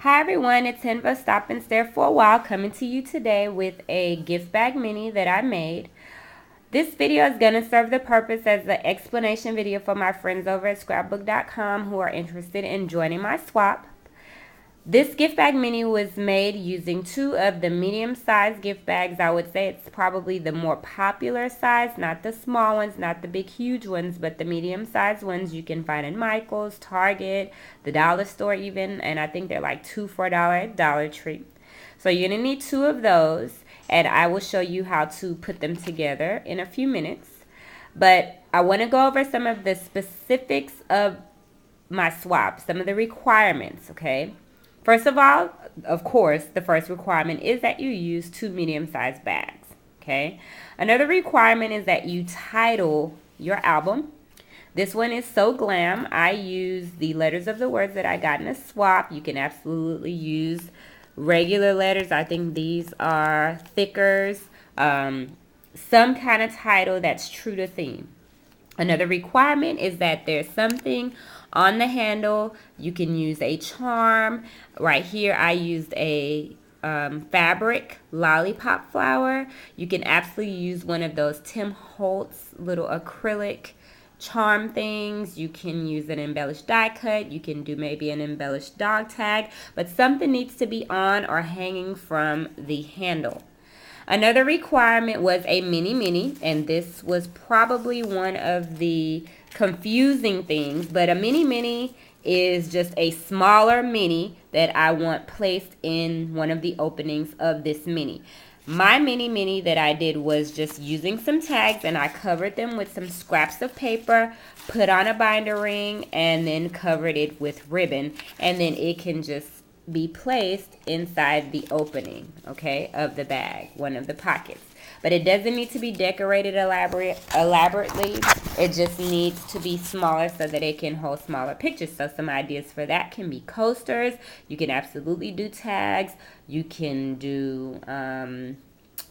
Hi everyone, it's Hinva Stop and Stare for a While coming to you today with a gift bag mini that I made. This video is going to serve the purpose as an explanation video for my friends over at scrapbook.com who are interested in joining my swap. This gift bag mini was made using two of the medium-sized gift bags. I would say it's probably the more popular size, not the small ones, not the big huge ones, but the medium-sized ones you can find in Michael's, Target, the dollar store even, and I think they're like $2 for $1 at Dollar Tree. So you're going to need two of those, and I will show you how to put them together in a few minutes. But I want to go over some of the specifics of my swap, some of the requirements, okay? First of all, of course, the first requirement is that you use two medium-sized bags, okay? Another requirement is that you title your album. This one is So Glam. I use the letters of the words that I got in a swap. You can absolutely use regular letters. I think these are thickers. Some kind of title that's true to theme. Another requirement is that there's something on the handle. You can use a charm. Right here I used a fabric lollipop flower. You can absolutely use one of those Tim Holtz little acrylic charm things. You can use an embellished die cut. You can do maybe an embellished dog tag. But something needs to be on or hanging from the handle. Another requirement was a mini, and this was probably one of the confusing things, but a mini is just a smaller mini that I want placed in one of the openings of this mini. My mini that I did was just using some tags, and I covered them with some scraps of paper, put on a binder ring, and then covered it with ribbon, and then it can just be placed inside the opening, okay, of the bag, one of the pockets. But it doesn't need to be decorated elaborately. It just needs to be smaller so that it can hold smaller pictures. So some ideas for that can be coasters. You can absolutely do tags. You can do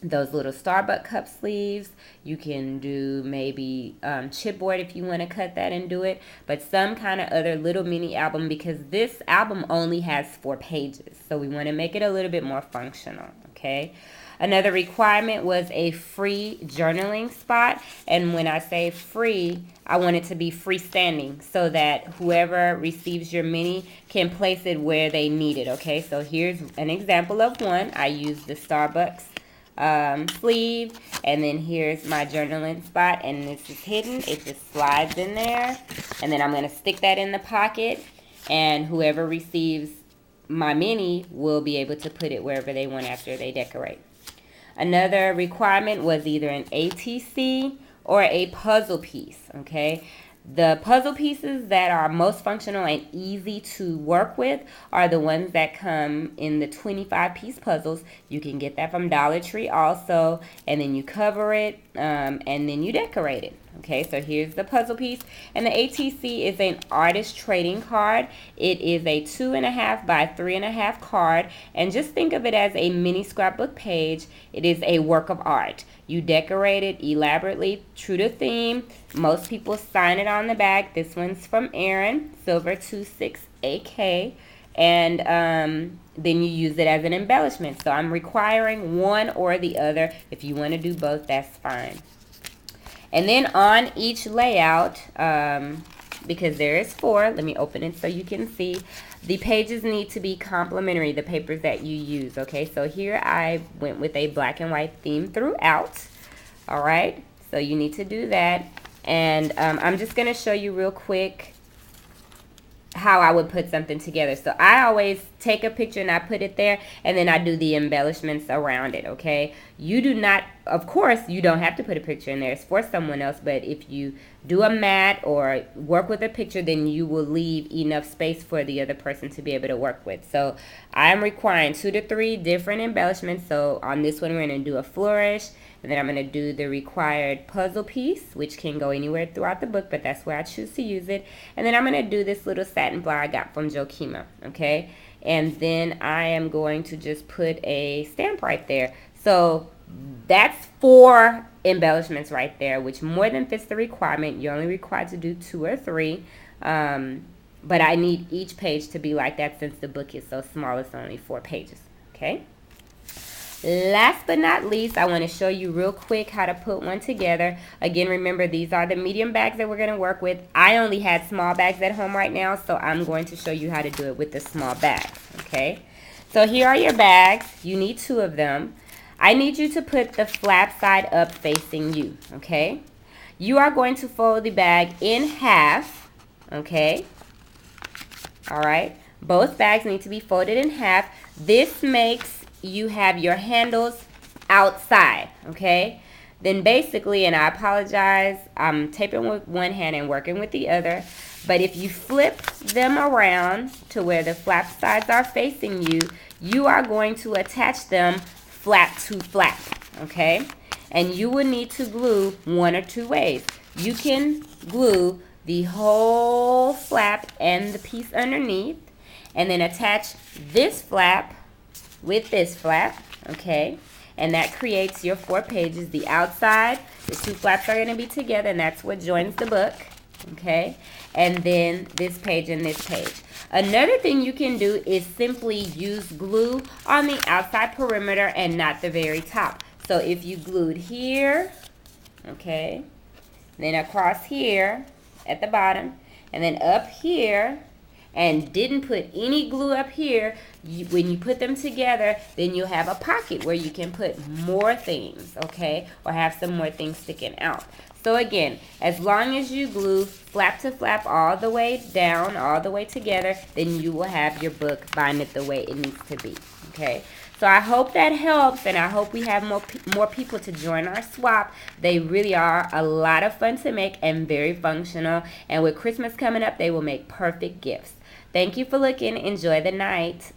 those little Starbucks cup sleeves. You can do maybe chipboard if you want to cut that and do it, but some kind of other little mini album, because this album only has 4 pages, so we want to make it a little bit more functional, okay? Another requirement was a free journaling spot, and when I say free, I want it to be freestanding so that whoever receives your mini can place it where they need it, okay? So here's an example of one. I used the Starbucks sleeve, and then here's my journaling spot, and this is hidden. It just slides in there, and then I'm going to stick that in the pocket, and whoever receives my mini will be able to put it wherever they want after they decorate. Another requirement was either an ATC or a puzzle piece, okay? The puzzle pieces that are most functional and easy to work with are the ones that come in the 25-piece puzzles. You can get that from Dollar Tree also, and then you cover it, and then you decorate it. Okay, so here's the puzzle piece, and the ATC is an artist trading card. It is a 2.5 by 3.5 card, and just think of it as a mini scrapbook page. It is a work of art. You decorate it elaborately, true to theme. Most people sign it on the back. This one's from Aaron, Silver 26AK, and then you use it as an embellishment. So I'm requiring one or the other. If you want to do both, that's fine. And then on each layout, because there is 4, let me open it so you can see, the pages need to be complementary, the papers that you use, okay? So here I went with a black and white theme throughout, all right? So you need to do that. And I'm just going to show you real quick how I would put something together. So I always take a picture and I put it there, and then I do the embellishments around it, okay? You do not, of course, you don't have to put a picture in there. It's for someone else, but if you do a mat or work with a picture, then you will leave enough space for the other person to be able to work with. So I'm requiring 2 to 3 different embellishments. So on this one, we're going to do a flourish, and then I'm going to do the required puzzle piece, which can go anywhere throughout the book, but that's where I choose to use it. And then I'm going to do this little satin flower I got from Jokima, okay? And then I am going to just put a stamp right there. So that's 4 embellishments right there, which more than fits the requirement. You're only required to do 2 or 3. But I need each page to be like that since the book is so small. It's only 4 pages. Okay. Last but not least, I want to show you real quick how to put one together. Again, remember, these are the medium bags that we're going to work with. I only had small bags at home right now, so I'm going to show you how to do it with the small bags. Okay. So here are your bags. You need 2 of them. I need you to put the flap side up facing you. Okay. You are going to fold the bag in half. Okay. All right. Both bags need to be folded in half. This makes you have your handles outside. Okay. Then basically, and I apologize, I'm taping with one hand and working with the other. But if you flip them around to where the flap sides are facing you, you are going to attach them flap to flap. Okay. And you will need to glue 1 or 2 ways. You can glue the whole flap and the piece underneath, and then attach this flap with this flap, okay? And that creates your 4 pages. The outside, the 2 flaps are going to be together, and that's what joins the book, okay? And then this page and this page. Another thing you can do is simply use glue on the outside perimeter and not the very top. So if you glued here, okay, then across here at the bottom, and then up here, and didn't put any glue up here, when you put them together, then you'll have a pocket where you can put more things, okay, or have some more things sticking out. So again, as long as you glue flap to flap all the way down, all the way together, then you will have your book binded the way it needs to be, okay? So I hope that helps, and I hope we have more people to join our swap. They really are a lot of fun to make and very functional. And with Christmas coming up, they will make perfect gifts. Thank you for looking. Enjoy the night.